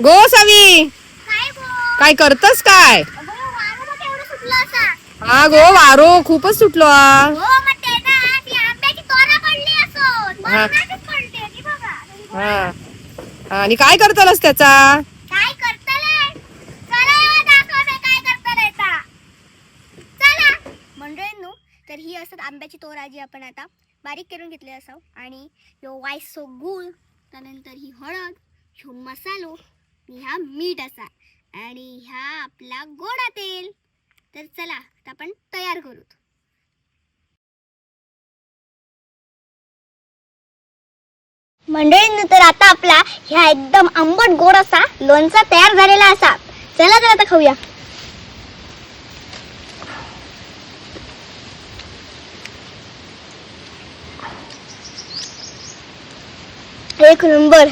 गो सावी, काय करतस काय? हा गो, वारो खूपच सुटलो हा. हा. हा. आणि काय करतालस त्याचा? मंडळींनो, तर ही असत आंब्याची तोराजी आपण आता बारीक करून घेतली असाव. आणि ह्यो वायसो गूळ, त्यानंतर ही हळद, ह्यो मसालो, ह्या मीठ असा आणि ह्या आपला गोडा तेल. तर चला आता आपण तयार करू. मंडळींनो, तर आता आपला ह्या एकदम आंबट गोड असा लोणचा तयार झालेला असा. चला तर आता खाऊया. एक नंबर.